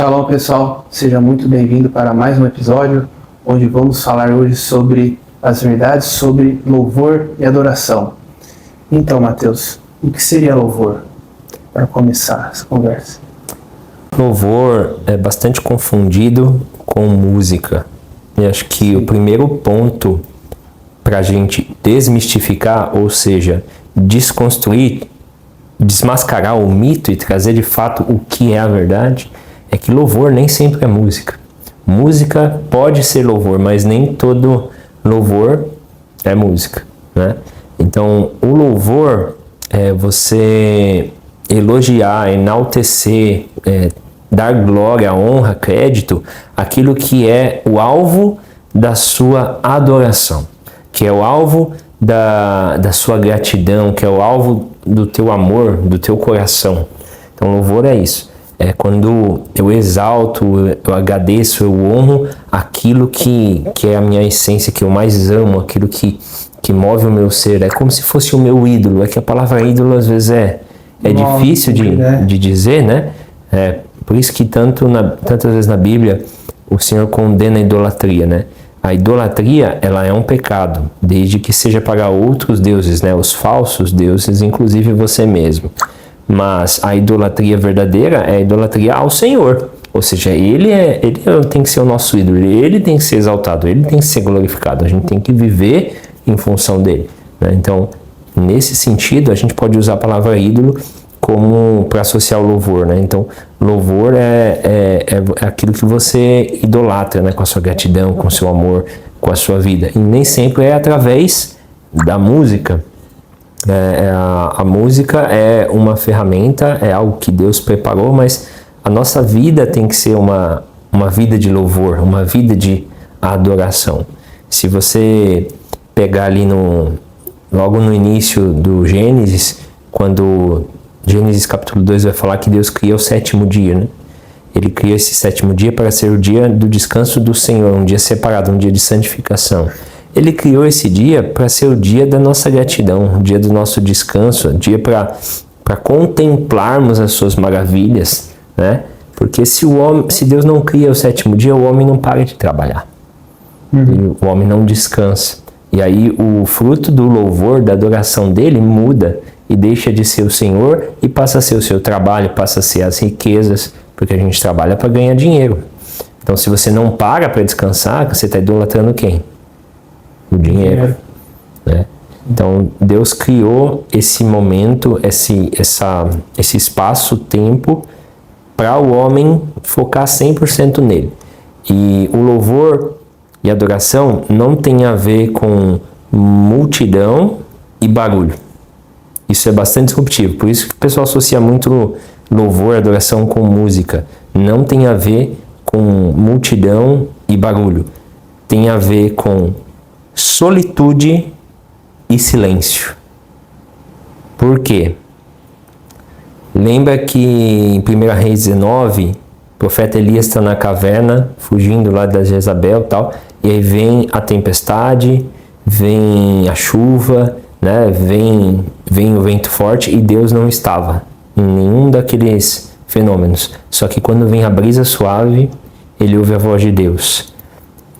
Shalom, pessoal, seja muito bem-vindo para mais um episódio onde vamos falar hoje sobre as verdades sobre louvor e adoração. Então, Mateus, o que seria louvor? Para começar essa conversa. Louvor é bastante confundido com música. E acho que o primeiro ponto para a gente desmistificar, ou seja, desconstruir, desmascarar o mito e trazer de fato o que é a verdade, é que louvor nem sempre é música. Música pode ser louvor, mas nem todo louvor é música, né? Então, o louvor é você elogiar, enaltecer, dar glória, honra, crédito, aquilo que é o alvo da sua adoração, que é o alvo da sua gratidão, que é o alvo do teu amor, do teu coração. Então, louvor é isso. É quando eu exalto, eu agradeço, eu honro aquilo que é a minha essência, que eu mais amo, aquilo que move o meu ser. É como se fosse o meu ídolo. É que a palavra ídolo às vezes é difícil de dizer, né? Por isso que tantas vezes na Bíblia o Senhor condena a idolatria, né? A idolatria, ela é um pecado, desde que seja para outros deuses, né? Os falsos deuses, inclusive você mesmo. Mas a idolatria verdadeira é a idolatria ao Senhor. Ou seja, ele tem que ser o nosso ídolo, ele tem que ser exaltado, ele tem que ser glorificado. A gente tem que viver em função dele, né? Então, nesse sentido, a gente pode usar a palavra ídolo como para associar o louvor, né? Então, louvor é aquilo que você idolatra, né? Com a sua gratidão, com o seu amor, com a sua vida. E nem sempre é através da música. A música é uma ferramenta, é algo que Deus preparou, mas a nossa vida tem que ser uma vida de louvor, uma vida de adoração. Se você pegar ali logo no início do Gênesis, quando Gênesis capítulo 2 vai falar que Deus criou o sétimo dia, né? Ele criou esse sétimo dia para ser o dia do descanso do Senhor, um dia separado, um dia de santificação. Ele criou esse dia para ser o dia da nossa gratidão, o dia do nosso descanso, o dia para contemplarmos as suas maravilhas, né? Porque se Deus não cria o sétimo dia, o homem não para de trabalhar. O homem não descansa. E aí o fruto do louvor, da adoração dele muda e deixa de ser o Senhor e passa a ser o seu trabalho, passa a ser as riquezas, porque a gente trabalha para ganhar dinheiro. Então, se você não para descansar, você está idolatrando quem? O dinheiro, né? Então, Deus criou esse momento, esse espaço-tempo para o homem focar 100% nele. E o louvor e adoração não tem a ver com multidão e barulho. Isso é bastante disruptivo. Por isso que o pessoal associa muito louvor e adoração com música. Não tem a ver com multidão e barulho. Tem a ver com solitude e silêncio. Por quê? Lembra que em 1 Reis 19, o profeta Elias está na caverna, fugindo lá da Jezabel e tal, e aí vem a tempestade, vem a chuva, né? Vem o vento forte, e Deus não estava em nenhum daqueles fenômenos. Só que quando vem a brisa suave, ele ouve a voz de Deus.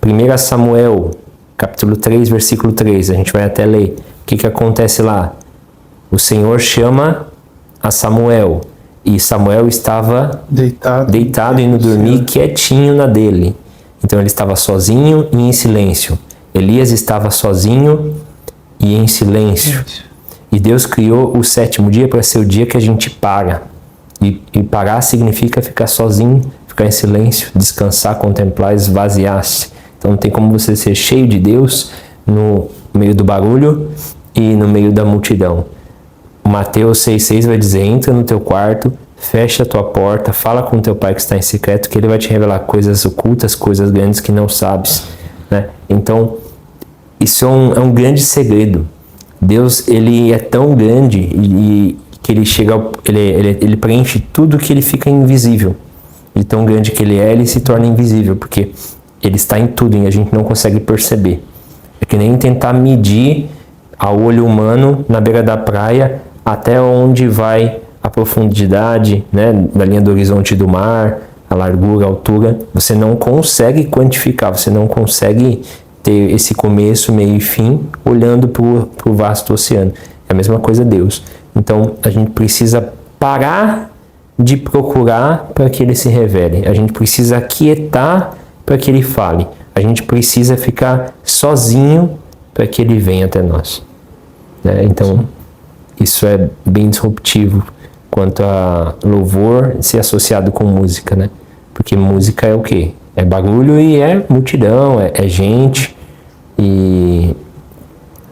1 Samuel capítulo 3, versículo 3, a gente vai até ler. O que acontece lá? O Senhor chama a Samuel, e Samuel estava deitado indo dormir, quietinho na dele. Então ele estava sozinho e em silêncio. Elias estava sozinho e em silêncio. E Deus criou o sétimo dia para ser o dia que a gente para. E parar significa ficar sozinho, ficar em silêncio, descansar, contemplar, esvaziar-se. Então não tem como você ser cheio de Deus no meio do barulho e no meio da multidão. Mateus 6,6 vai dizer: entra no teu quarto, fecha a tua porta, fala com teu pai que está em secreto, que ele vai te revelar coisas ocultas, coisas grandes que não sabes, né? Então, isso é um grande segredo. Deus, ele é tão grande e que ele preenche tudo que ele fica invisível. E tão grande que ele se torna invisível, porque ele está em tudo e a gente não consegue perceber. É que nem tentar medir ao olho humano na beira da praia até onde vai a profundidade, né, da linha do horizonte do mar, a largura, a altura, você não consegue quantificar, você não consegue ter esse começo, meio e fim, olhando para o vasto oceano. É a mesma coisa Deus. Então, a gente precisa parar de procurar para que Ele se revele. A gente precisa aquietar para que Ele fale. A gente precisa ficar sozinho para que Ele venha até nós. Né? Então, isso é bem disruptivo quanto a louvor ser associado com música, né? Porque música é o quê? É barulho e é multidão, é gente. E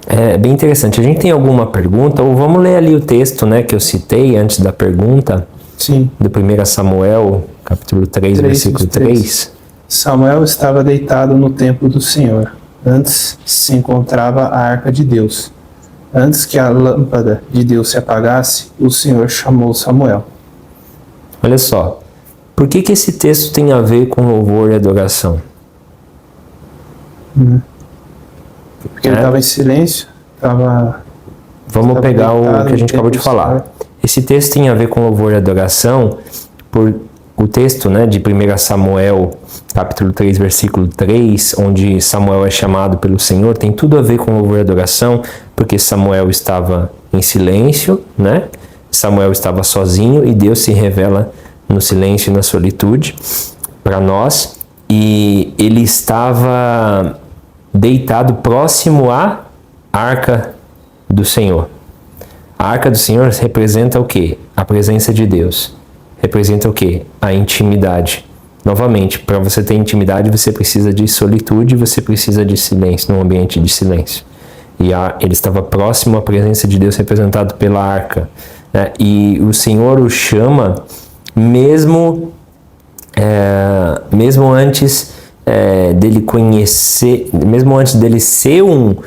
é bem interessante. A gente tem alguma pergunta? Ou vamos ler ali o texto, né, que eu citei antes da pergunta? Sim. Do 1 Samuel, capítulo 3, versículo 3. Samuel estava deitado no templo do Senhor. Antes se encontrava a arca de Deus. Antes que a lâmpada de Deus se apagasse, o Senhor chamou Samuel. Olha só. Por que esse texto tem a ver com louvor e adoração? Porque ele estava em silêncio, Vamos pegar o que a gente acabou de falar. Esse texto tem a ver com louvor e adoração por o texto, né, de 1 Samuel, capítulo 3, versículo 3, onde Samuel é chamado pelo Senhor, tem tudo a ver com louvor e adoração, porque Samuel estava em silêncio, né? Samuel estava sozinho e Deus se revela no silêncio e na solitude para nós, e ele estava deitado próximo à arca do Senhor. A arca do Senhor representa o quê? A presença de Deus. Representa o quê? A intimidade. Novamente, para você ter intimidade, você precisa de solitude, você precisa de silêncio, num ambiente de silêncio. E ele estava próximo à presença de Deus, representado pela arca. Né? E o Senhor o chama mesmo antes dele conhecer, mesmo antes dele ser um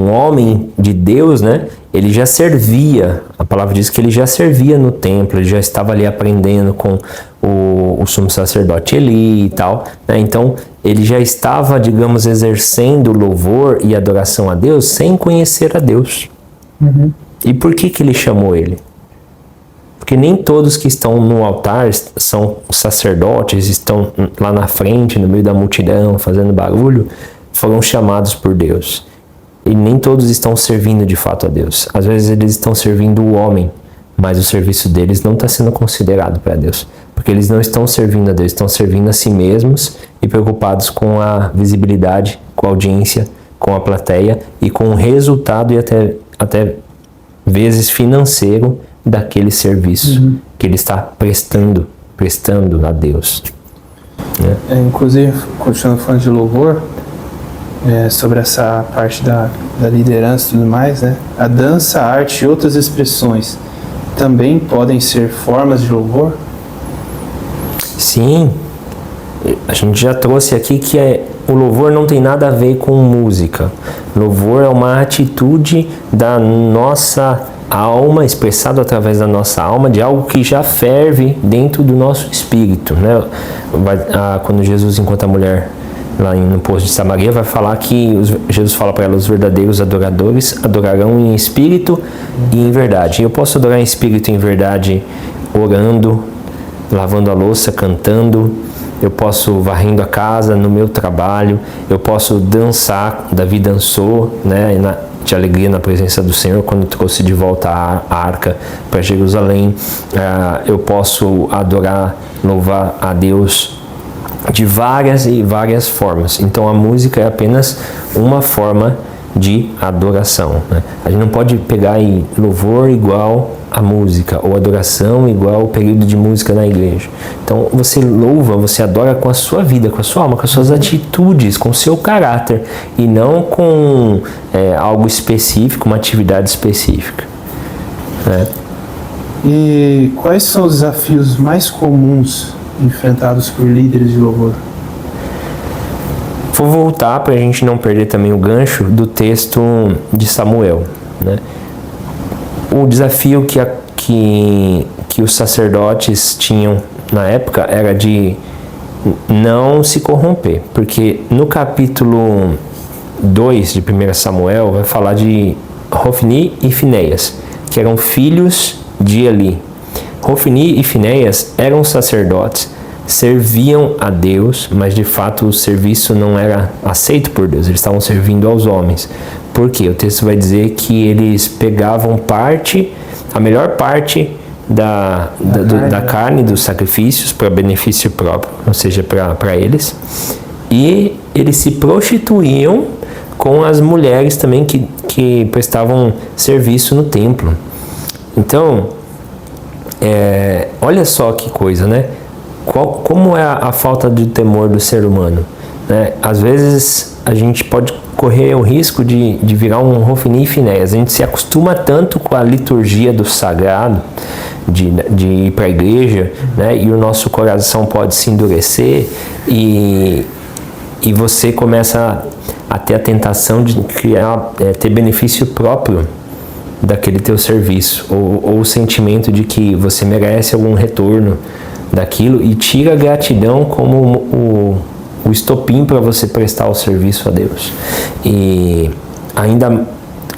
homem de Deus, né? Ele já servia, a palavra diz que ele já servia no templo, ele já estava ali aprendendo com o sumo sacerdote Eli e tal, né? Então ele já estava, digamos, exercendo louvor e adoração a Deus sem conhecer a Deus. E por que ele chamou ele? Porque nem todos que estão no altar são sacerdotes, estão lá na frente, no meio da multidão, fazendo barulho, foram chamados por Deus. E nem todos estão servindo de fato a Deus. Às vezes eles estão servindo o homem, mas o serviço deles não está sendo considerado para Deus. Porque eles não estão servindo a Deus, estão servindo a si mesmos e preocupados com a visibilidade, com a audiência, com a plateia e com o resultado e até vezes financeiro daquele serviço que ele está prestando a Deus. Né? Inclusive, continuando falando de louvor, sobre essa parte da liderança e tudo mais, né? A dança, a arte e outras expressões também podem ser formas de louvor? Sim, a gente já trouxe aqui que o louvor não tem nada a ver com música. Louvor é uma atitude da nossa alma, expressado através da nossa alma, de algo que já ferve dentro do nosso espírito, né? Quando Jesus encontra a mulher lá no poço de Samaria, vai falar que Jesus fala para ela: os verdadeiros adoradores adorarão em espírito e em verdade. E eu posso adorar em espírito e em verdade orando, lavando a louça, cantando. Eu posso varrendo a casa, no meu trabalho. Eu posso dançar. Davi dançou, né, de alegria na presença do Senhor quando trouxe de volta a arca para Jerusalém. Eu posso adorar, louvar a Deus de várias e várias formas. Então a música é apenas uma forma de adoração, né? A gente não pode pegar louvor igual a música, ou adoração igual ao período de música na igreja. Então você louva, você adora com a sua vida, com a sua alma, com as suas atitudes, com o seu caráter, e não com algo específico, uma atividade específica, né? E quais são os desafios mais comuns enfrentados por líderes de louvor? Vou voltar para a gente não perder também o gancho do texto de Samuel, né? O desafio que os sacerdotes tinham na época era de não se corromper, porque no capítulo 2 de 1 Samuel vai falar de Hofni e Finéias, que eram filhos de Eli. Hofni e Finéias eram sacerdotes, serviam a Deus, mas de fato o serviço não era aceito por Deus, eles estavam servindo aos homens. Por quê? O texto vai dizer que eles pegavam a melhor parte da carne dos sacrifícios para benefício próprio, ou seja, para eles, e eles se prostituíam com as mulheres também que prestavam serviço no templo. Então, olha só que coisa, né? Como é a falta de temor do ser humano, né? Às vezes a gente pode correr o risco de virar um Hofni e Finéias. A gente se acostuma tanto com a liturgia do sagrado, de ir para a igreja, né? E o nosso coração pode se endurecer e você começa a ter a tentação de ter benefício próprio daquele teu serviço, ou o sentimento de que você merece algum retorno daquilo, e tira a gratidão como o estopim para você prestar o serviço a Deus. E ainda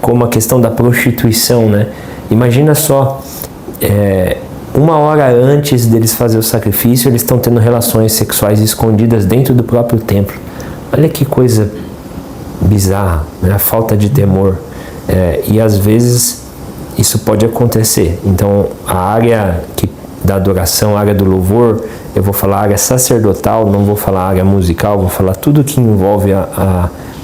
como a questão da prostituição, né? Imagina só, 1 hora antes deles fazer o sacrifício, eles estão tendo relações sexuais escondidas dentro do próprio templo. Olha que coisa bizarra, né? A falta de temor. E às vezes isso pode acontecer. Então a área da adoração, a área do louvor, eu vou falar área sacerdotal, não vou falar área musical, vou falar tudo que envolve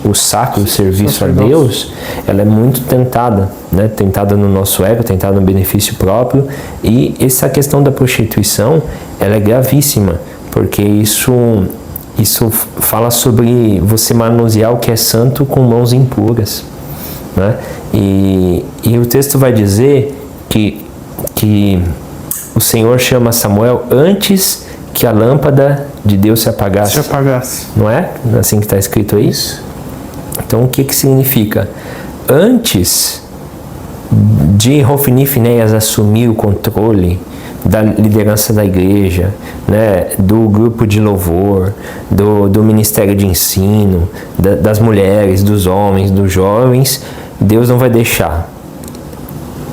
o sacro, o serviço a Deus. Ela é muito tentada, né? Tentada no nosso ego, tentada no benefício próprio. E essa questão da prostituição, ela é gravíssima, porque isso fala sobre você manusear o que é santo com mãos impuras, né? E o texto vai dizer que o Senhor chama Samuel antes que a lâmpada de Deus se apagasse. Não é? Assim que está escrito aí? Isso. Então o que significa? Antes de Hofni e Finéias assumir o controle da liderança da igreja, né, do grupo de louvor, do ministério de ensino, das mulheres, dos homens, dos jovens, Deus não vai deixar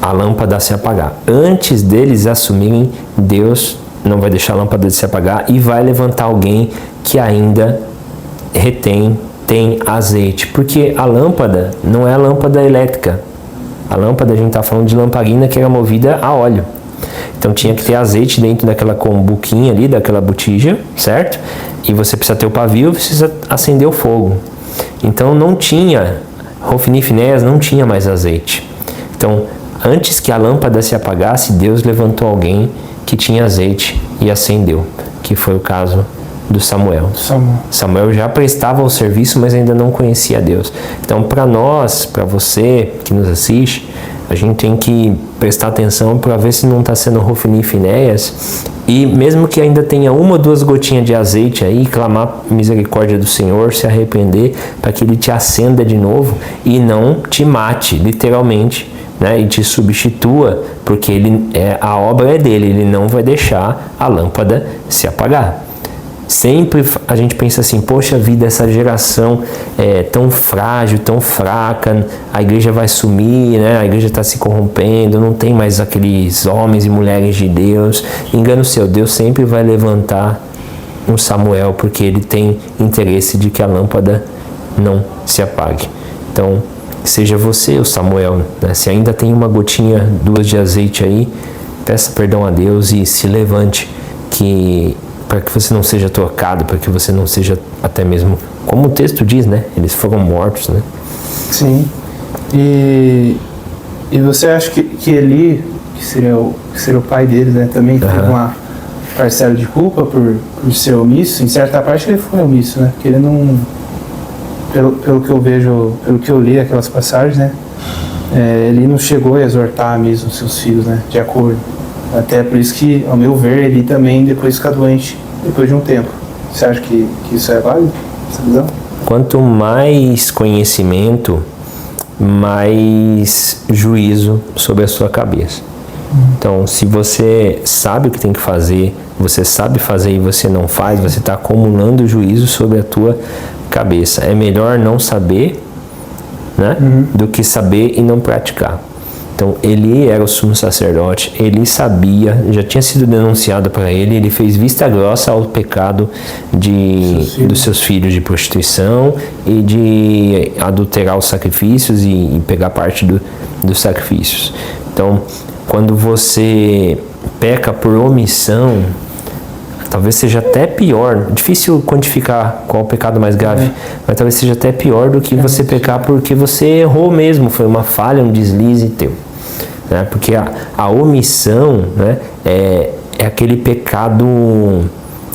a lâmpada se apagar. Antes deles assumirem, Deus não vai deixar a lâmpada se apagar e vai levantar alguém que ainda tem azeite. Porque a lâmpada não é a lâmpada elétrica. A lâmpada, a gente está falando de lamparina que era movida a óleo. Então tinha que ter azeite dentro daquela combuquinha ali, daquela botija, certo? E você precisa ter o pavio, precisa acender o fogo. Então não tinha, Hofni e Finéias não tinha mais azeite. Então, antes que a lâmpada se apagasse, Deus levantou alguém que tinha azeite e acendeu, que foi o caso do Samuel. Samuel já prestava o serviço, mas ainda não conhecia Deus. Então, para nós, para você que nos assiste, a gente tem que prestar atenção para ver se não está sendo Hofni e Finéias, e mesmo que ainda tenha 1 ou 2 gotinhas de azeite aí, clamar misericórdia do Senhor, se arrepender, para que Ele te acenda de novo e não te mate, literalmente, né, e te substitua, porque a obra é dele, Ele não vai deixar a lâmpada se apagar. Sempre a gente pensa assim, poxa vida, essa geração é tão frágil, tão fraca, a igreja vai sumir, né? A igreja está se corrompendo, não tem mais aqueles homens e mulheres de Deus. Engano seu, Deus sempre vai levantar um Samuel, porque ele tem interesse de que a lâmpada não se apague. Então, seja você o Samuel, né? Se ainda tem 1 gotinha, 2 de azeite aí, peça perdão a Deus e se levante, para que você não seja trocado, para que você não seja até mesmo, como o texto diz, né? Eles foram mortos, né? Sim. E você acha que Eli, que seria o pai deles, né? Também teve uma parcela de culpa por ser omisso? Em certa parte ele foi omisso, né? Porque ele não... Pelo que eu vejo, pelo que eu li aquelas passagens, né? Ele não chegou a exortar mesmo seus filhos, né? De acordo. Até por isso que, ao meu ver, ele também depois fica doente, depois de um tempo. Você acha que isso é válido, essa visão? Quanto mais conhecimento, mais juízo sobre a sua cabeça. Então, se você sabe o que tem que fazer, você sabe fazer e você não faz, você está acumulando juízo sobre a tua cabeça. É melhor não saber, né, do que saber e não praticar. Então ele era o sumo sacerdote, ele sabia, já tinha sido denunciado para ele, ele fez vista grossa ao pecado dos seus filhos de prostituição e de adulterar os sacrifícios e pegar parte dos sacrifícios. Então, quando você peca por omissão, talvez seja até pior, difícil quantificar qual o pecado mais grave, mas talvez seja até pior do que você pecar porque você errou mesmo, foi uma falha, um deslize teu. Né? Porque a omissão, né, é aquele pecado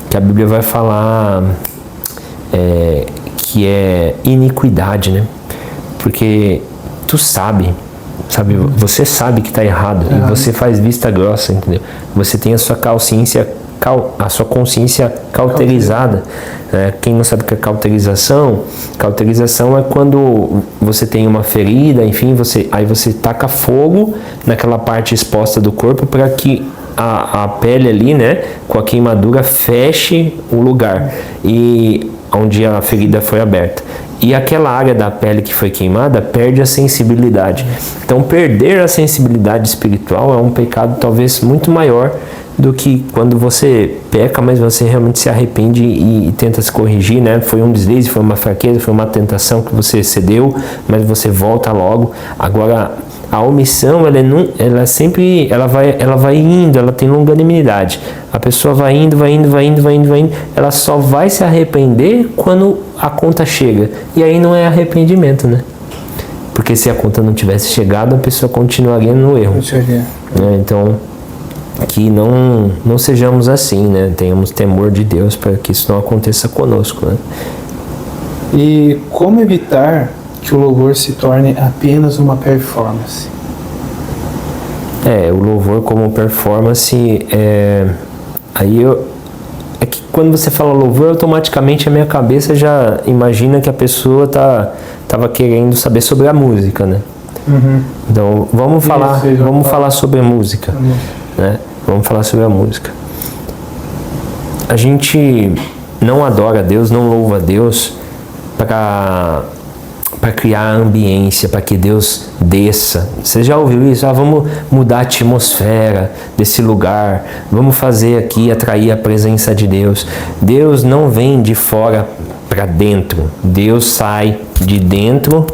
que a Bíblia vai falar que é iniquidade, né? Porque tu sabe, você sabe que está errado e você faz vista grossa, entendeu? Você tem a sua consciência cauterizada. Quem não sabe o que é cauterização é quando você tem uma ferida, enfim, aí você taca fogo naquela parte exposta do corpo para que a pele ali, né, com a queimadura feche o lugar e onde a ferida foi aberta. E aquela área da pele que foi queimada perde a sensibilidade. Então, perder a sensibilidade espiritual é um pecado talvez muito maior do que quando você peca, mas você realmente se arrepende e tenta se corrigir, né? Foi um deslize, foi uma fraqueza, foi uma tentação que você cedeu, mas você volta logo. Agora, a omissão, ela vai indo, ela tem longanimidade. A pessoa vai indo, ela só vai se arrepender quando a conta chega. E aí não é arrependimento, né? Porque se a conta não tivesse chegado, a pessoa continuaria no erro. Né? Então, que não sejamos assim, né? Tenhamos temor de Deus para que isso não aconteça conosco, né? E como evitar que o louvor se torne apenas uma performance? O louvor como performance é que quando você fala louvor, automaticamente a minha cabeça já imagina que a pessoa tava querendo saber sobre a música, né? Então vamos falar sobre a música, né? Vamos falar sobre a música. A gente não adora a Deus, não louva a Deus para criar a ambiência, para que Deus desça. Você já ouviu isso? Vamos mudar a atmosfera desse lugar, vamos fazer aqui, atrair a presença de Deus. Deus não vem de fora para dentro, Deus sai de dentro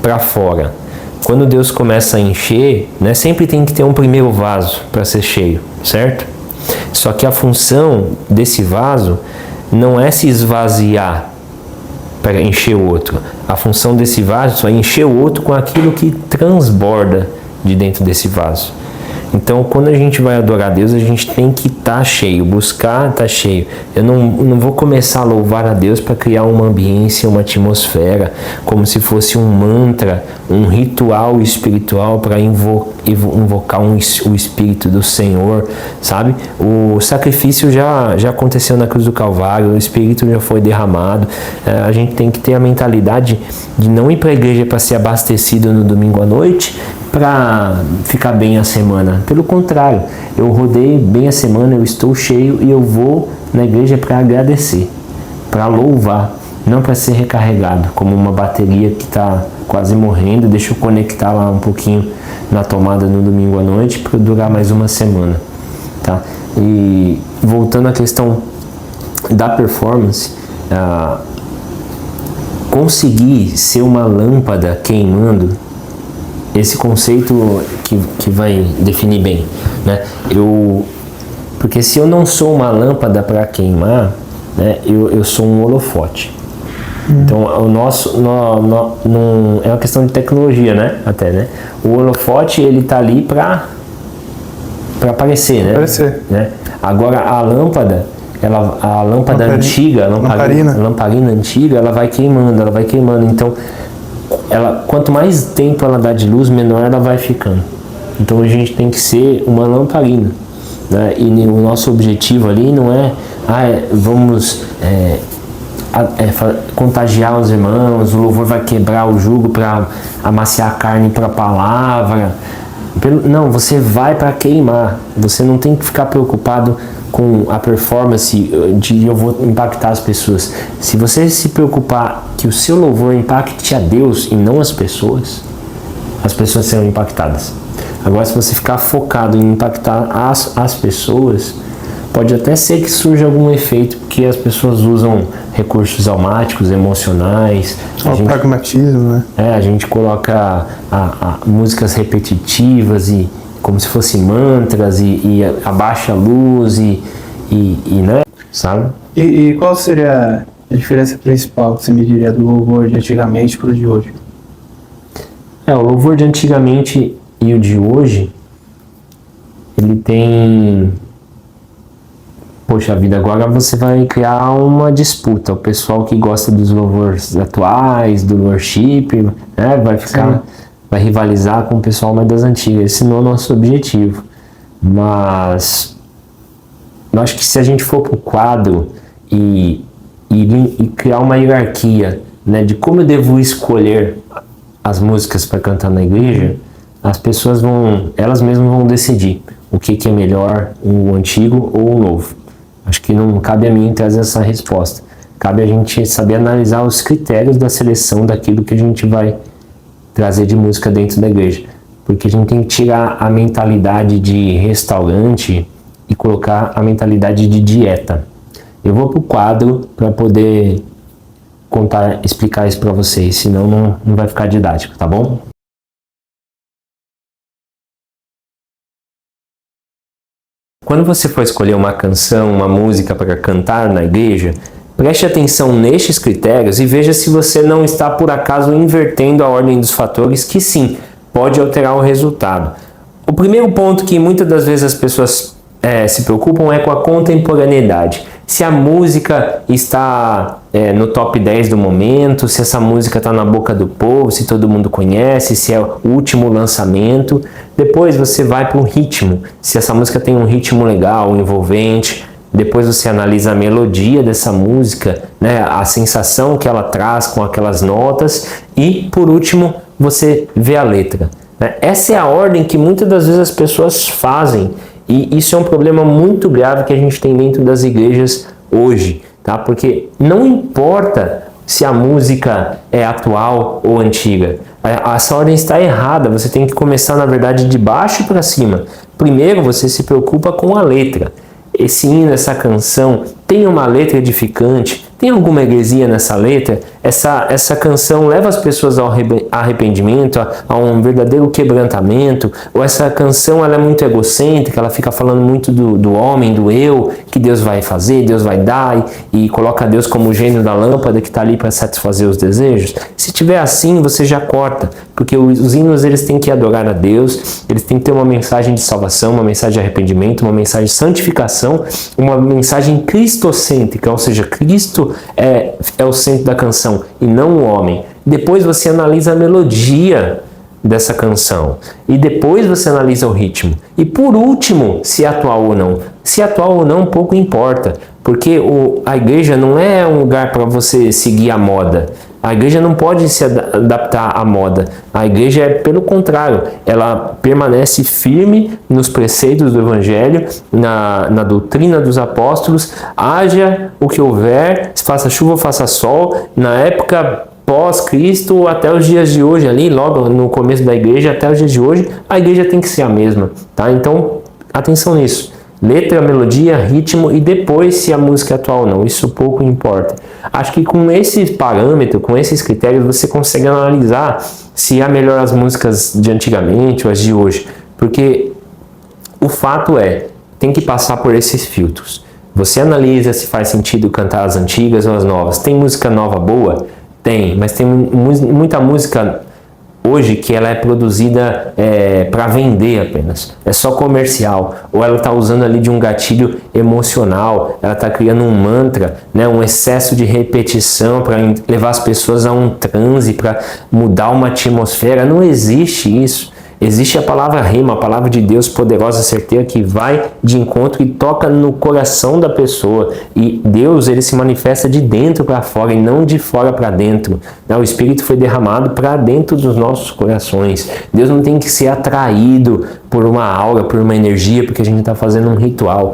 para fora. Quando Deus começa a encher, né, sempre tem que ter um primeiro vaso para ser cheio, certo? Só que a função desse vaso não é se esvaziar para encher o outro. A função desse vaso é encher o outro com aquilo que transborda de dentro desse vaso. Então, quando a gente vai adorar a Deus, a gente tem que estar cheio, buscar estar cheio. Eu não vou começar a louvar a Deus para criar uma ambiência, uma atmosfera, como se fosse um mantra, um ritual espiritual para invocar o Espírito do Senhor, sabe? O sacrifício já aconteceu na cruz do Calvário, o Espírito já foi derramado. A gente tem que ter a mentalidade de não ir para a igreja para ser abastecido no domingo à noite, para ficar bem a semana. Pelo contrário, eu rodei bem a semana, eu estou cheio e eu vou na igreja para agradecer, para louvar, não para ser recarregado, como uma bateria que está quase morrendo, deixa eu conectar lá um pouquinho na tomada no domingo à noite para durar mais uma semana. Tá? E voltando à questão da performance, conseguir ser uma lâmpada queimando, esse conceito que vai definir bem, né? Porque se eu não sou uma lâmpada para queimar, né, eu sou um holofote. Então o nosso não é uma questão de tecnologia, né? Até, né? O holofote ele tá ali para aparecer, né? Agora a lâmpada, a lâmpada antiga, lamparina antiga, ela vai queimando. Então quanto mais tempo ela dá de luz, menor ela vai ficando. Então a gente tem que ser uma lamparina, né? E o nosso objetivo ali não é vamos contagiar os irmãos, o louvor vai quebrar o jugo para amaciar a carne para a palavra. Não, você vai para queimar. Você não tem que ficar preocupado com a performance de eu vou impactar as pessoas. Se você se preocupar que o seu louvor impacte a Deus e não as pessoas serão impactadas. Agora, se você ficar focado em impactar as pessoas, pode até ser que surja algum efeito, porque as pessoas usam recursos almáticos, emocionais. O pragmatismo, né? A gente coloca músicas repetitivas e como se fossem mantras e abaixa a luz né? Sabe? E qual seria a diferença principal que você me diria do louvor de antigamente para o de hoje? O louvor de antigamente e o de hoje, ele tem... Poxa vida, agora você vai criar uma disputa. O pessoal que gosta dos louvores atuais, do worship, né, vai rivalizar com o pessoal mais das antigas. Esse não é o nosso objetivo. Mas eu acho que se a gente for para o quadro e criar uma hierarquia, né, de como eu devo escolher as músicas para cantar na igreja, as pessoas elas mesmas vão decidir o que é melhor, o antigo ou o novo. Acho que não cabe a mim trazer essa resposta. Cabe a gente saber analisar os critérios da seleção daquilo que a gente vai trazer de música dentro da igreja. Porque a gente tem que tirar a mentalidade de restaurante e colocar a mentalidade de dieta. Eu vou pro quadro para poder explicar isso para vocês, senão não vai ficar didático, tá bom? Quando você for escolher uma canção, uma música para cantar na igreja, preste atenção nestes critérios e veja se você não está por acaso invertendo a ordem dos fatores que sim, pode alterar o resultado. O primeiro ponto que muitas das vezes as pessoas se preocupam é com a contemporaneidade. Se a música está no top 10 do momento, se essa música está na boca do povo, se todo mundo conhece, se é o último lançamento. Depois você vai para o ritmo, se essa música tem um ritmo legal, envolvente. Depois você analisa a melodia dessa música, né, a sensação que ela traz com aquelas notas. E, por último, você vê a letra. Essa é a ordem que muitas das vezes as pessoas fazem. E isso é um problema muito grave que a gente tem dentro das igrejas hoje, tá? Porque não importa se a música é atual ou antiga. Essa ordem está errada, você tem que começar, na verdade, de baixo para cima. Primeiro você se preocupa com a letra. Esse hino, essa canção, tem uma letra edificante? Tem alguma heresia nessa letra? Essa canção leva as pessoas ao arrependimento, a um verdadeiro quebrantamento? Ou essa canção ela é muito egocêntrica, ela fica falando muito do homem, do eu, que Deus vai fazer, Deus vai dar, e coloca Deus como o gênio da lâmpada que está ali para satisfazer os desejos? Se tiver assim, você já corta, porque os hinos eles têm que adorar a Deus, eles têm que ter uma mensagem de salvação, uma mensagem de arrependimento, uma mensagem de santificação, uma mensagem cristocêntrica, ou seja, Cristo é o centro da canção e não o homem. Depois você analisa a melodia dessa canção e depois você analisa o ritmo. E por último, se é atual ou não. Se é atual ou não, pouco importa, porque a igreja não é um lugar para você seguir a moda. A igreja não pode se adaptar à moda. A igreja é, pelo contrário, ela permanece firme nos preceitos do Evangelho, na doutrina dos apóstolos, haja o que houver, faça chuva ou faça sol, na época pós-Cristo até os dias de hoje, ali logo no começo da igreja até os dias de hoje, a igreja tem que ser a mesma, tá? Então, atenção nisso. Letra, melodia, ritmo e depois se a música é atual ou não. Isso pouco importa. Acho que com esse parâmetro, com esses critérios, você consegue analisar se é melhor as músicas de antigamente ou as de hoje. Porque o fato tem que passar por esses filtros. Você analisa se faz sentido cantar as antigas ou as novas. Tem música nova boa? Tem, mas tem muita música hoje que ela é produzida para vender apenas, é só comercial, ou ela está usando ali de um gatilho emocional, ela está criando um mantra, né, um excesso de repetição para levar as pessoas a um transe, para mudar uma atmosfera. Não existe isso. Existe a palavra rema, a palavra de Deus poderosa, certeira, que vai de encontro e toca no coração da pessoa. E Deus, ele se manifesta de dentro para fora e não de fora para dentro. O Espírito foi derramado para dentro dos nossos corações. Deus não tem que ser atraído por uma aura, por uma energia, porque a gente está fazendo um ritual.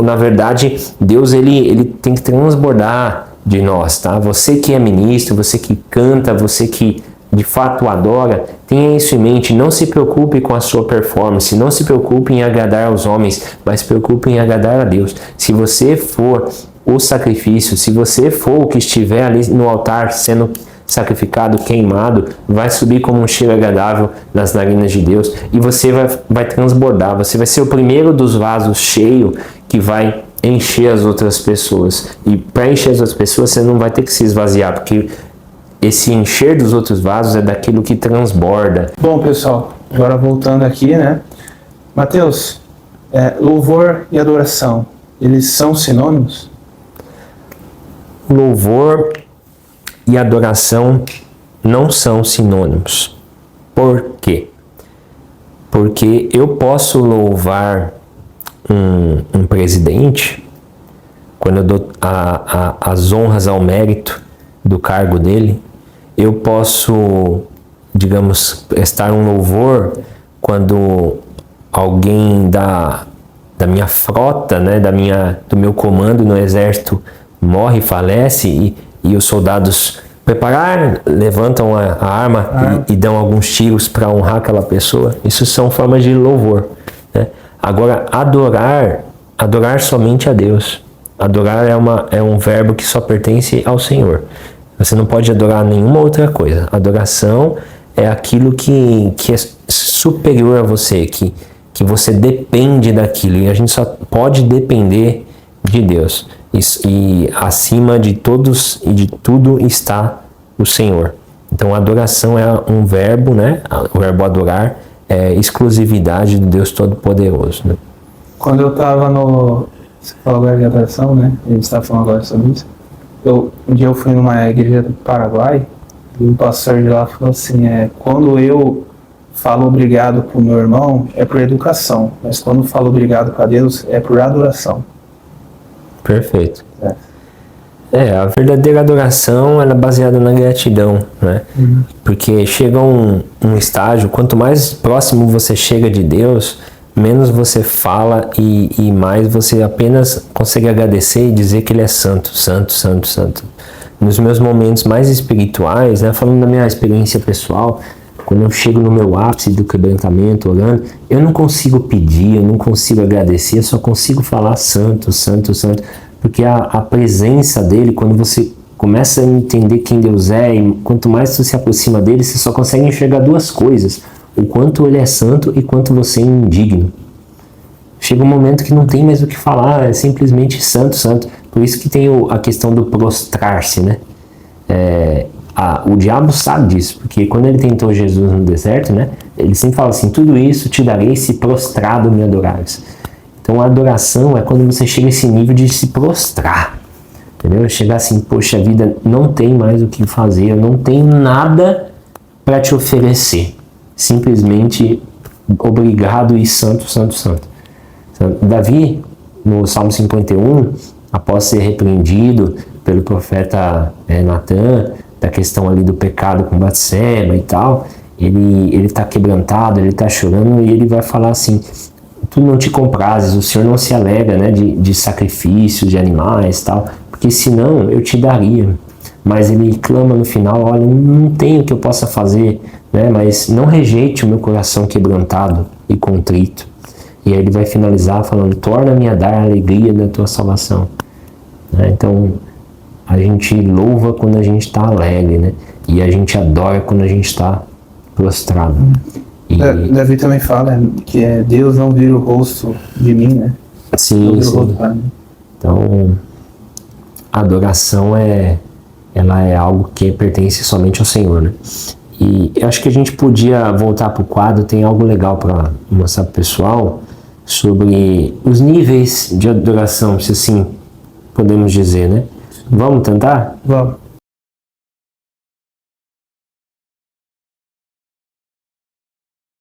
Na verdade, Deus ele tem que transbordar de nós, tá? Você que é ministro, você que canta, você que de fato adora, tenha isso em mente. Não se preocupe com a sua performance, não se preocupe em agradar aos homens, mas se preocupe em agradar a Deus. Se você for o sacrifício, se você for o que estiver ali no altar sendo sacrificado, queimado, vai subir como um cheiro agradável nas narinas de Deus e você vai transbordar. Você vai ser o primeiro dos vasos cheio que vai encher as outras pessoas. E para encher as outras pessoas, você não vai ter que se esvaziar, porque esse encher dos outros vasos é daquilo que transborda. Bom, pessoal, agora voltando aqui, né? Mateus, louvor e adoração, eles são sinônimos? Louvor e adoração não são sinônimos. Por quê? Porque eu posso louvar um presidente quando eu dou as honras ao mérito do cargo dele. Eu posso, digamos, prestar um louvor quando alguém da minha frota, né, do meu comando no exército morre, falece e os soldados levantam a arma e dão alguns tiros para honrar aquela pessoa. Isso são formas de louvor, né? Agora, adorar somente a Deus. Adorar é um verbo que só pertence ao Senhor. Você não pode adorar nenhuma outra coisa. Adoração é aquilo que é superior a você, que você depende daquilo. E a gente só pode depender de Deus. E acima de todos e de tudo está o Senhor. Então, adoração é um verbo, né? O verbo adorar é exclusividade do Deus Todo-Poderoso, né? Quando eu estava Você falou agora de adoração, né? A gente estava falando agora sobre isso. Um dia eu fui numa igreja do Paraguai e o pastor de lá falou assim, quando eu falo obrigado pro meu irmão é por educação, mas quando falo obrigado para Deus é por adoração. Perfeito. A verdadeira adoração ela é baseada na gratidão, né? Uhum. Porque chega um estágio, quanto mais próximo você chega de Deus, menos você fala e mais você apenas consegue agradecer e dizer que Ele é santo, santo, santo, santo. Nos meus momentos mais espirituais, né, falando da minha experiência pessoal, quando eu chego no meu ápice do quebrantamento, orando, eu não consigo pedir, eu não consigo agradecer, eu só consigo falar santo, santo, santo, porque a presença dele, quando você começa a entender quem Deus é, e quanto mais você se aproxima dele, você só consegue enxergar duas coisas: o quanto ele é santo e quanto você é indigno. Chega um momento que não tem mais o que falar, é simplesmente santo, santo. Por isso que tem a questão do prostrar-se, né? O diabo sabe disso, porque quando ele tentou Jesus no deserto, né? Ele sempre fala assim: tudo isso te darei se prostrado me adorares. Então a adoração é quando você chega a esse nível de se prostrar, entendeu? Chegar assim: poxa vida, não tem mais o que fazer, eu não tenho nada para te oferecer. Simplesmente obrigado e santo, santo, santo. Davi, no Salmo 51, após ser repreendido pelo profeta Natan, da questão ali do pecado com Batseba e tal, ele está quebrantado, ele está chorando e ele vai falar assim: tu não te comprases, o Senhor não se alegra, né, de sacrifícios de animais e tal, porque senão eu te daria. Mas ele clama no final: olha, não tenho o que eu possa fazer, né, mas não rejeite o meu coração quebrantado e contrito. E aí ele vai finalizar falando: torna-me a dar a alegria da tua salvação. Né? Então, a gente louva quando a gente está alegre, né? E a gente adora quando a gente está prostrado. E Davi também fala que Deus não vira o rosto de mim, né? Sim, sim. Então, a adoração ela é algo que pertence somente ao Senhor, né? E eu acho que a gente podia voltar para o quadro, tem algo legal para mostrar para o pessoal sobre os níveis de adoração, se assim podemos dizer, né? Vamos tentar? Vamos.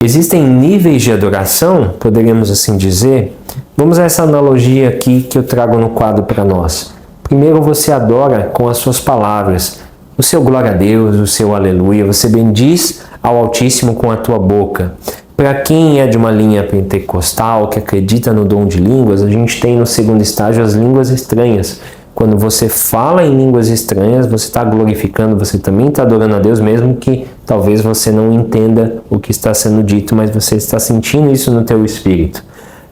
Existem níveis de adoração, poderíamos assim dizer. Vamos a essa analogia aqui que eu trago no quadro para nós. Primeiro você adora com as suas palavras, o seu glória a Deus, o seu aleluia, você bendiz ao Altíssimo com a tua boca. Para quem é de uma linha pentecostal, que acredita no dom de línguas, a gente tem no segundo estágio as línguas estranhas, quando você fala em línguas estranhas, você está glorificando, você também está adorando a Deus, mesmo que talvez você não entenda o que está sendo dito, mas você está sentindo isso no teu espírito.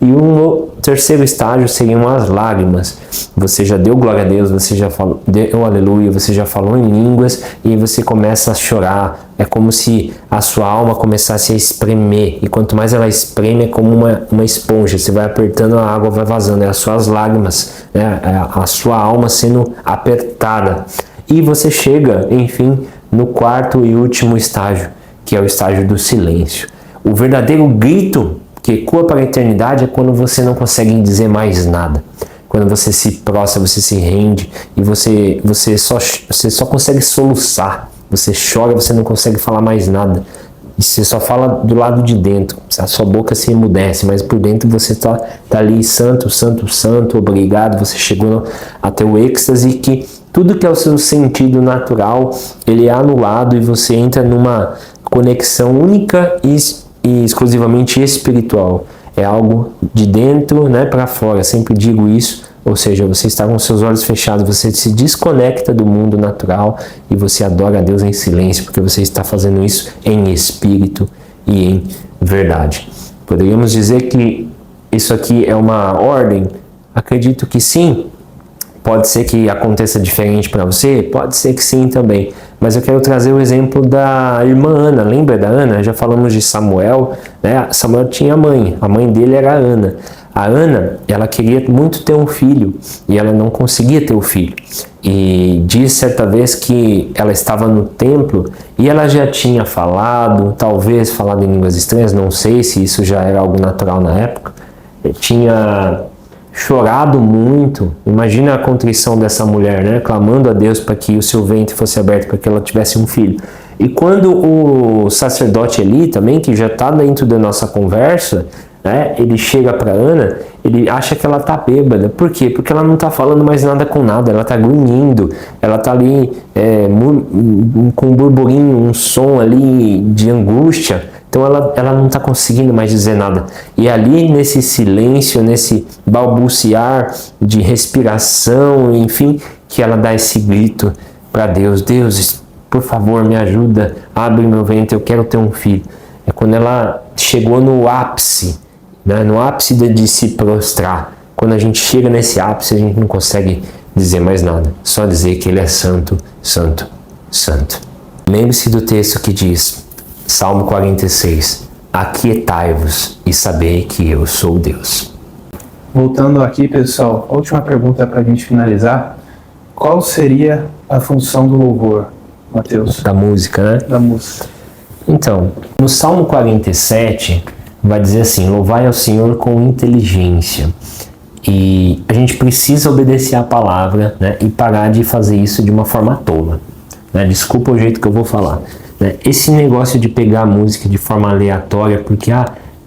E o terceiro estágio seriam as lágrimas. Você já deu glória a Deus, você já falou, deu aleluia, você já falou em línguas e aí você começa a chorar. É como se a sua alma começasse a espremer. E quanto mais ela espreme, é como uma esponja. Você vai apertando, a água vai vazando. É as suas lágrimas, né? É a sua alma sendo apertada. E você chega, enfim, no quarto e último estágio, que é o estágio do silêncio. O verdadeiro grito que ecoa para a eternidade é quando você não consegue dizer mais nada. Quando você se prostra, você se rende e você só consegue soluçar. Você chora, você não consegue falar mais nada. E você só fala do lado de dentro. A sua boca se emudece, mas por dentro você tá ali, santo, santo, santo, obrigado. Você chegou até o êxtase que tudo que é o seu sentido natural, ele é anulado e você entra numa conexão única e exclusivamente espiritual. É algo de dentro, né, para fora. Sempre digo isso. Ou seja, você está com seus olhos fechados, você se desconecta do mundo natural e você adora a Deus em silêncio, porque você está fazendo isso em espírito e em verdade. Poderíamos dizer que isso aqui é uma ordem? Acredito que sim. Pode ser que aconteça diferente para você? Pode ser que sim também. Mas eu quero trazer o exemplo da irmã Ana. Lembra da Ana? Já falamos de Samuel, né? Samuel tinha mãe. A mãe dele era Ana. A Ana, ela queria muito ter um filho e ela não conseguia ter o filho. E diz certa vez que ela estava no templo e ela já tinha falado, talvez falado em línguas estranhas, não sei se isso já era algo natural na época. Tinha chorado muito. Imagina a contrição dessa mulher, né? Clamando a Deus para que o seu ventre fosse aberto, para que ela tivesse um filho. E quando o sacerdote Eli também, que já está dentro da nossa conversa, né, ele chega para Ana, ele acha que ela está bêbada. Por quê? Porque ela não está falando mais nada com nada, ela está grunhindo, ela está ali com um burburinho, um som ali de angústia. Então ela não está conseguindo mais dizer nada. E ali nesse silêncio, nesse balbuciar de respiração, enfim, que ela dá esse grito para Deus. Deus, por favor, me ajuda, abre meu ventre, eu quero ter um filho. É quando ela chegou no ápice, né? No ápice de se prostrar. Quando a gente chega nesse ápice, a gente não consegue dizer mais nada. Só dizer que Ele é santo, santo, santo. Lembre-se do texto que diz... Salmo 46. Aquietai-vos e sabei que eu sou Deus. Voltando aqui, pessoal, a última pergunta para a gente finalizar. Qual seria a função do louvor, Mateus? Da música, né? Da música. Então, no Salmo 47, vai dizer assim, louvai ao Senhor com inteligência. E a gente precisa obedecer a palavra, né? E parar de fazer isso de uma forma tola. Né? Desculpa o jeito que eu vou falar. Esse negócio de pegar a música de forma aleatória, porque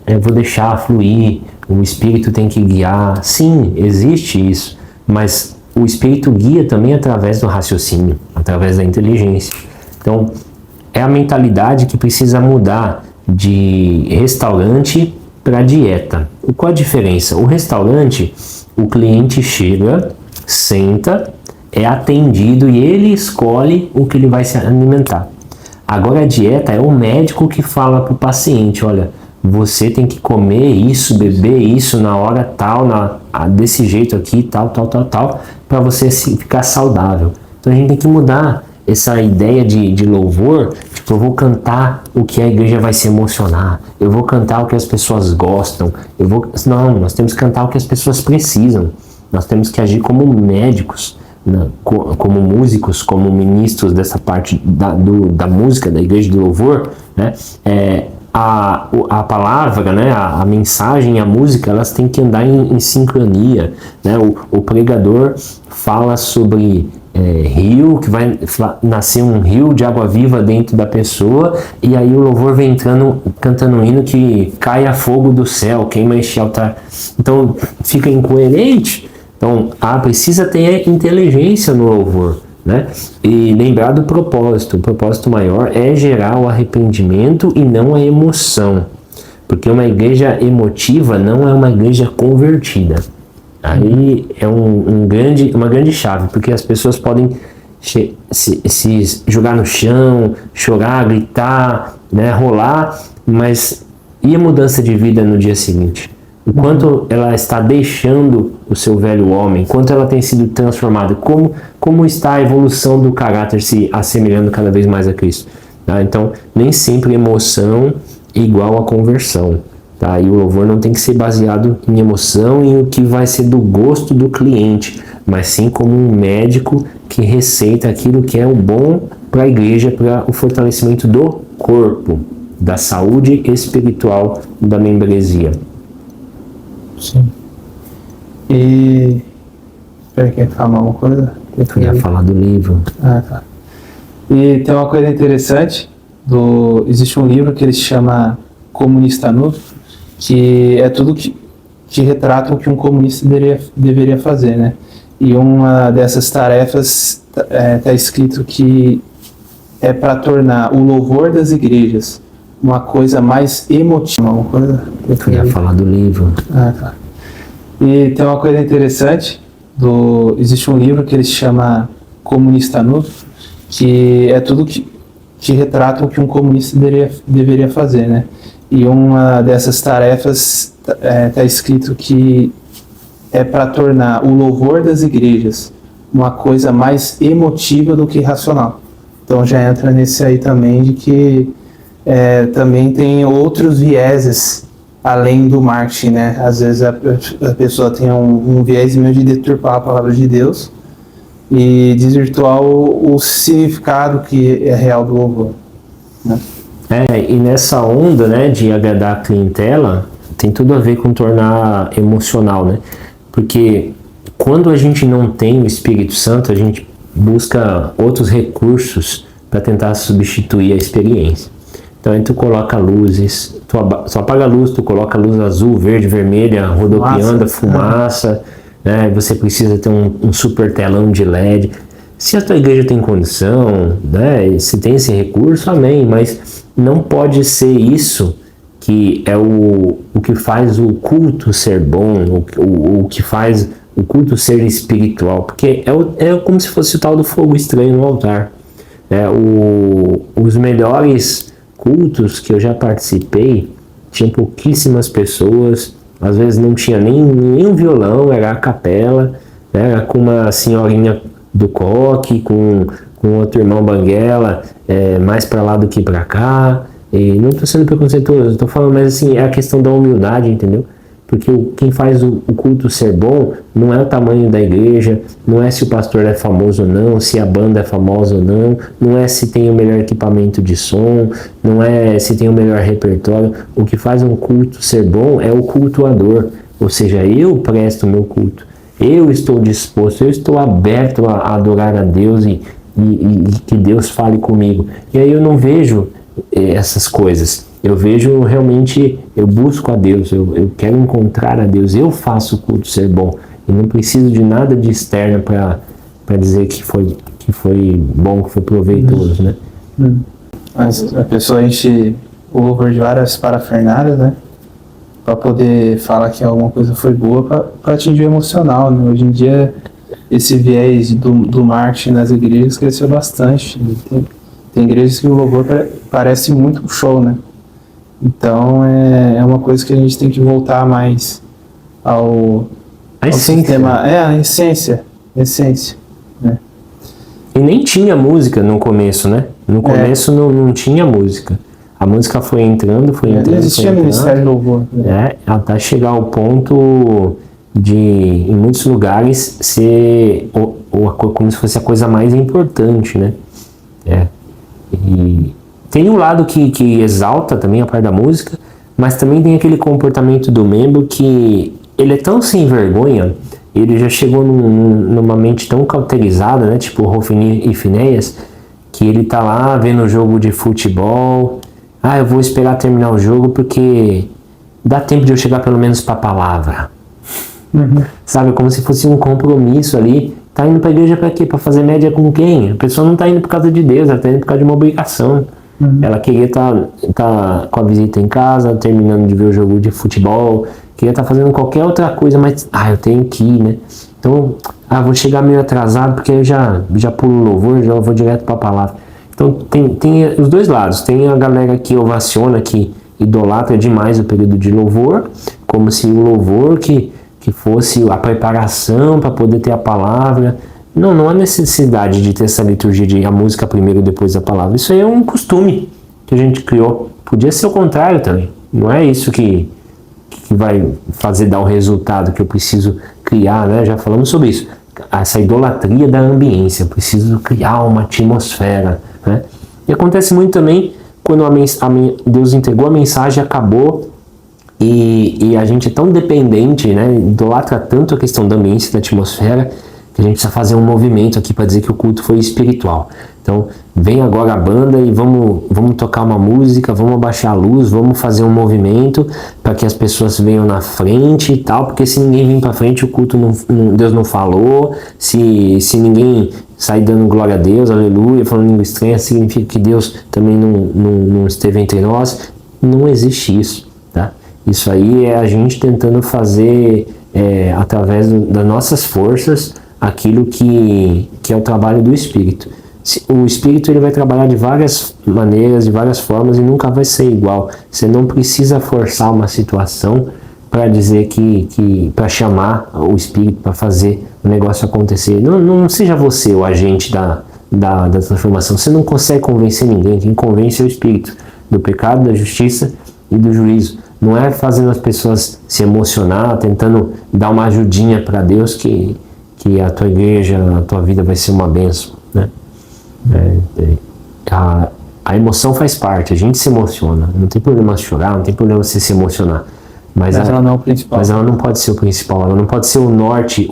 eu vou deixar fluir, o Espírito tem que guiar. Sim, existe isso, mas o Espírito guia também através do raciocínio, através da inteligência. Então, é a mentalidade que precisa mudar de restaurante para dieta. E qual a diferença? O restaurante, o cliente chega, senta, é atendido e ele escolhe o que ele vai se alimentar. Agora a dieta é o médico que fala para o paciente, olha, você tem que comer isso, beber isso na hora tal, desse jeito aqui, tal, para você ficar saudável. Então a gente tem que mudar essa ideia de louvor, tipo, eu vou cantar o que a igreja vai se emocionar, eu vou cantar o que as pessoas gostam, não, nós temos que cantar o que as pessoas precisam, nós temos que agir como médicos, como músicos, como ministros dessa parte da música, da igreja do louvor, né? A palavra, né? A mensagem, a música, elas têm que andar em sincronia, né? O pregador fala sobre rio, que vai nascer um rio de água viva dentro da pessoa, e aí o louvor vem entrando, cantando um hino que cai a fogo do céu, queima este altar. Então fica incoerente. Então, precisa ter inteligência no louvor, né? E lembrar do propósito. O propósito maior é gerar o arrependimento e não a emoção. Porque uma igreja emotiva não é uma igreja convertida. Aí é uma grande chave, porque as pessoas podem se jogar no chão, chorar, gritar, né, rolar, mas e a mudança de vida no dia seguinte? O quanto ela está deixando o seu velho homem, quanto ela tem sido transformada, como está a evolução do caráter se assemelhando cada vez mais a Cristo. Tá? Então, nem sempre emoção é igual a conversão. Tá? E o louvor não tem que ser baseado em emoção e o que vai ser do gosto do cliente, mas sim como um médico que receita aquilo que é o bom para a igreja, para o fortalecimento do corpo, da saúde espiritual da membresia. Sim. E... Espera, quer falar uma coisa? Eu ia falar do livro. Ah, tá. E tem uma coisa interessante, existe um livro que ele se chama Comunista Nu, que é tudo que retrata o que um comunista deveria fazer, né? E uma dessas tarefas está escrito que é para tornar o louvor das igrejas uma coisa mais emotiva. Uma coisa... Eu ia falar do livro. Ah, tá. E tem uma coisa interessante, existe um livro que ele se chama Comunista Nu, que é tudo que retrata o que um comunista deveria fazer, né? E uma dessas tarefas está escrito que é para tornar o louvor das igrejas uma coisa mais emotiva do que racional. Então já entra nesse aí também de que também tem outros vieses além do marketing, né? Às vezes a pessoa tem um viés meio de deturpar a palavra de Deus e desvirtuar o significado que é real do louvor, né? E nessa onda, né, de agradar a clientela, tem tudo a ver com tornar emocional, né? Porque quando a gente não tem o Espírito Santo, a gente busca outros recursos para tentar substituir a experiência. Então aí tu coloca luzes, tu apaga a luz, tu coloca luz azul, verde, vermelha, rodopiando, fumaça, né? Você precisa ter um super telão de LED. Se a tua igreja tem condição, né, se tem esse recurso, amém, mas não pode ser isso que é o que faz o culto ser bom, o que faz o culto ser espiritual, porque é como se fosse o tal do fogo estranho no altar. Os melhores cultos que eu já participei, tinha pouquíssimas pessoas, às vezes não tinha nem um violão, era a capela, né, era com uma senhorinha do coque, com outro irmão banguela, mais para lá do que para cá. E não estou sendo preconceituoso, estou falando, mas assim, é a questão da humildade, entendeu? Porque quem faz o culto ser bom não é o tamanho da igreja, não é se o pastor é famoso ou não, se a banda é famosa ou não, não é se tem o melhor equipamento de som, não é se tem o melhor repertório. O que faz um culto ser bom é o cultuador, ou seja, eu presto o meu culto, eu estou disposto, eu estou aberto a adorar a Deus e que Deus fale comigo. E aí eu não vejo essas coisas. Eu vejo realmente, eu busco a Deus, eu quero encontrar a Deus, eu faço o culto ser bom. E não preciso de nada de externo para dizer que foi bom, que foi proveitoso, né? Mas a pessoa enche o louvor de várias parafernálias, né? Para poder falar que alguma coisa foi boa, para atingir o emocional, né? Hoje em dia, esse viés do marketing nas igrejas cresceu bastante. Tem igrejas que o louvor parece muito um show, né? Então é uma coisa que a gente tem que voltar mais ao sistema. A essência. Né? E nem tinha música no começo, né? No começo não tinha música. A música foi entrando. Não existia ministério de louvor. Né? Até chegar ao ponto de, em muitos lugares, ser como se fosse a coisa mais importante, né? E tem um lado que exalta também a parte da música, mas também tem aquele comportamento do membro que ele é tão sem vergonha, ele já chegou numa mente tão cauterizada, né, tipo Hofni e Finéias, que ele tá lá vendo o jogo de futebol, eu vou esperar terminar o jogo porque dá tempo de eu chegar pelo menos para a palavra. Sabe, como se fosse um compromisso ali. Tá indo pra igreja pra quê? Pra fazer média com quem? A pessoa não tá indo por causa de Deus, ela tá indo por causa de uma obrigação. Ela queria tá com a visita em casa, terminando de ver o jogo de futebol, queria estar fazendo qualquer outra coisa, mas eu tenho que ir, né? Então, vou chegar meio atrasado porque eu já pulo o louvor, já vou direto para a palavra. Então tem os dois lados, tem a galera que ovaciona, que idolatra demais o período de louvor, como se o louvor que fosse a preparação para poder ter a palavra. Não há necessidade de ter essa liturgia de a música primeiro e depois a palavra. Isso aí é um costume que a gente criou. Podia ser o contrário também. Não é isso que vai fazer dar o resultado que eu preciso criar, né? Já falamos sobre isso. Essa idolatria da ambiência. Eu preciso criar uma atmosfera, né? E acontece muito também quando Deus entregou a mensagem, acabou, e a gente é tão dependente, né? Idolatra tanto a questão da ambiência, da atmosfera, que a gente precisa fazer um movimento aqui para dizer que o culto foi espiritual. Então, vem agora a banda e vamos tocar uma música, vamos abaixar a luz, vamos fazer um movimento para que as pessoas venham na frente e tal, porque se ninguém vir para frente, o culto Deus não falou. Se ninguém sair dando glória a Deus, aleluia, falando língua estranha, significa que Deus também não esteve entre nós. Não existe isso, tá? Isso aí é a gente tentando fazer, através das nossas forças, aquilo que é o trabalho do Espírito. O Espírito ele vai trabalhar de várias maneiras, de várias formas, e nunca vai ser igual. Você não precisa forçar uma situação para dizer para chamar o Espírito, para fazer o negócio acontecer. Não seja você o agente da transformação. Você não consegue convencer ninguém. Quem convence é o Espírito, do pecado, da justiça e do juízo. Não é fazendo as pessoas se emocionar, tentando dar uma ajudinha para Deus que a tua igreja, a tua vida vai ser uma bênção, né? A emoção faz parte, a gente se emociona, não tem problema chorar, não tem problema você se emocionar, mas ela não é o principal. Mas ela não pode ser o principal, ela não pode ser o norte,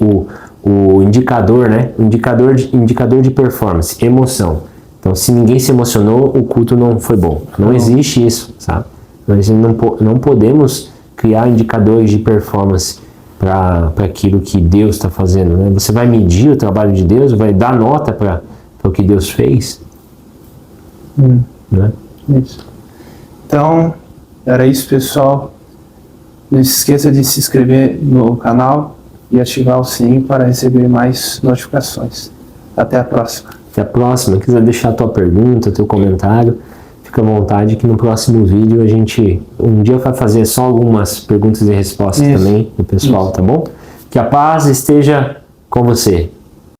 o indicador, né? Indicador de performance, emoção. Então, se ninguém se emocionou, o culto não foi bom. Não existe isso, sabe? Nós não podemos criar indicadores de performance para aquilo que Deus está fazendo, né? Você vai medir o trabalho de Deus, vai dar nota para o que Deus fez, né? Isso. Então, era isso, pessoal. Não se esqueça de se inscrever no canal e ativar o sininho para receber mais notificações. Até a próxima. Até a próxima. Se quiser deixar a tua pergunta, teu comentário, fica à vontade que no próximo vídeo a gente um dia vai fazer só algumas perguntas e respostas também do pessoal, tá bom? Que a paz esteja com você.